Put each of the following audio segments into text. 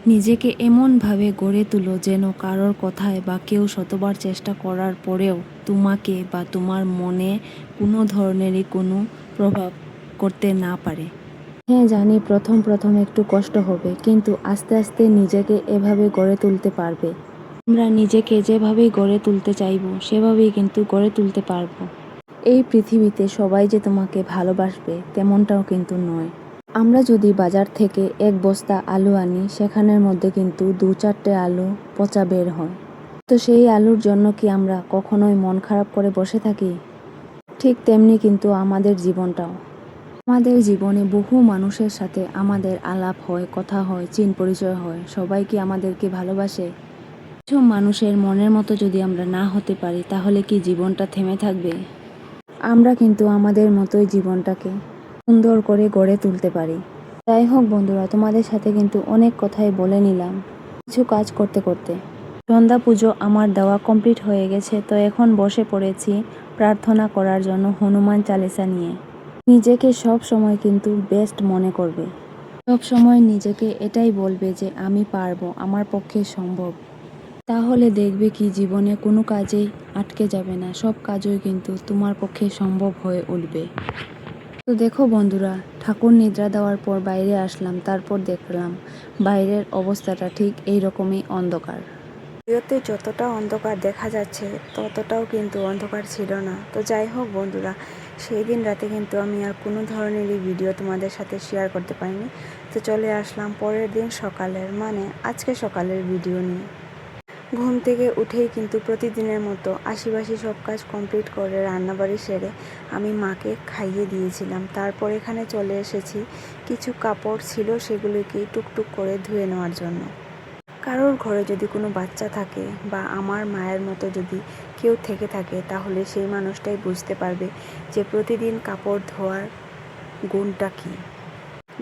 নিজেকে এমনভাবে গড়ে তুলো যেন কারোর কথায় বা কেউ শতবার চেষ্টা করার পরেও তোমাকে বা তোমার মনে কোনো ধরনেরই কোনো প্রভাব করতে না পারে। হ্যাঁ জানি প্রথম প্রথম একটু কষ্ট হবে, কিন্তু আস্তে আস্তে নিজেকে এভাবে গড়ে তুলতে পারবে। আমরা নিজেকে যেভাবেই গড়ে তুলতে চাইব সেভাবেই কিন্তু গড়ে তুলতে পারবো। এই পৃথিবীতে সবাই যে তোমাকে ভালোবাসবে তেমনটাও কিন্তু নয়। আমরা যদি বাজার থেকে এক বস্তা আলু আনি, সেখানের মধ্যে কিন্তু 2-4টে আলু পচা বের হয়। তো সেই আলুর জন্য কি আমরা কখনোই মন খারাপ করে বসে থাকি? ঠিক তেমনি কিন্তু আমাদের জীবনটাও। আমাদের জীবনে বহু মানুষের সাথে আমাদের আলাপ হয়, কথা হয়, চিন পরিচয় হয়। সবাই কি আমাদেরকে ভালোবাসে? কিছু মানুষের মনের মতো যদি আমরা না হতে পারি তাহলে কি জীবনটা থেমে থাকবে? আমরা কিন্তু আমাদের মতোই জীবনটাকে সুন্দর করে গড়ে তুলতে পারি। যাই হোক বন্ধুরা, তোমাদের সাথে কিন্তু অনেক কথাই বলে নিলাম কিছু কাজ করতে করতে। সন্ধ্যা পুজো আমার দেওয়া কমপ্লিট হয়ে গেছে, তো এখন বসে পড়েছি প্রার্থনা করার জন্য হনুমান চালিসা নিয়ে। নিজেকে সব সময় কিন্তু বেস্ট মনে করবে, সব সময় নিজেকে এটাই বলবে যে আমি পারবো, আমার পক্ষে সম্ভব। তাহলে দেখবে কি জীবনে কোনো কাজেই আটকে যাবে না, সব কাজই কিন্তু তোমার পক্ষে সম্ভব হয়ে উঠবে। তো দেখো বন্ধুরা, ঠাকুর নিদ্রা দেওয়ার পর বাইরে আসলাম, তারপর দেখলাম বাইরের অবস্থাটা ঠিক এই রকমই অন্ধকার। ভিডিওতে যতটা অন্ধকার দেখা যাচ্ছে ততটাও কিন্তু অন্ধকার ছিল না। তো যাই হোক বন্ধুরা, সেই দিন রাতে কিন্তু আমি আর কোনো ধরনেরই ভিডিও তোমাদের সাথে শেয়ার করতে পারিনি। তো চলে আসলাম পরের দিন সকালের, মানে আজকে সকালের ভিডিও নিয়ে। ঘুম থেকে উঠেই কিন্তু প্রতিদিনের মতো আশিবাসি সব কাজ কমপ্লিট করে রান্নাবাড়ি সেরে আমি মাকে খাইয়ে দিয়েছিলাম। তারপর এখানে চলে এসেছি, কিছু কাপড় ছিল সেগুলিকে টুকটুক করে ধুয়ে নেওয়ার জন্য। কারোর ঘরে যদি কোনো বাচ্চা থাকে বা আমার মায়ের মতো যদি কেউ থেকে থাকে, তাহলে সেই মানুষটাই বুঝতে পারবে যে প্রতিদিন কাপড় ধোয়ার গুণটা কী।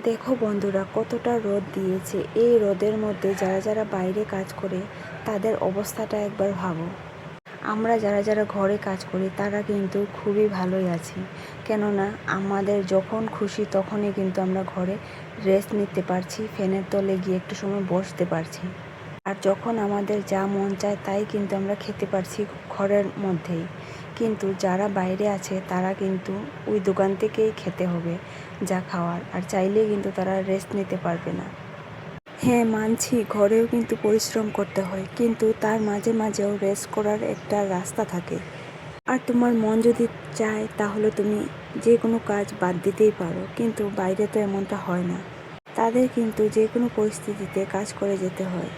দেখো বন্ধুরা, কতটা রোদ দিয়েছে। এই রোদের মধ্যে যারা যারা বাইরে কাজ করে তাদের অবস্থাটা একবার ভাবো। আমরা যারা যারা ঘরে কাজ করি তারা কিন্তু খুবই ভালোই আছি, কেননা আমাদের যখন খুশি তখনই কিন্তু আমরা ঘরে রেস্ট নিতে পারছি, ফ্যানের তলে গিয়ে একটু সময় বসতে পারছি। আর যখন আমাদের যা মন চায় তাই কিন্তু আমরা খেতে পারছি ঘরের মধ্যেই। কিন্তু যারা বাইরে আছে তারা কিন্তু ওই দোকান থেকেই খেতে হবে যা খাওয়ার, আর চাইলেই কিন্তু তারা রেস্ট নিতে পারবে না। হ্যাঁ মানছি, ঘরেও কিন্তু পরিশ্রম করতে হয়, কিন্তু তার মাঝে মাঝেও রেস্ট করার একটা রাস্তা থাকে। আর তোমার মন যদি চায় তাহলে তুমি যে কোনো কাজ বাদ দিতেই পারো, কিন্তু বাইরে তো এমনটা হয় না। তাদের কিন্তু যে কোনো পরিস্থিতিতে কাজ করে যেতে হয়।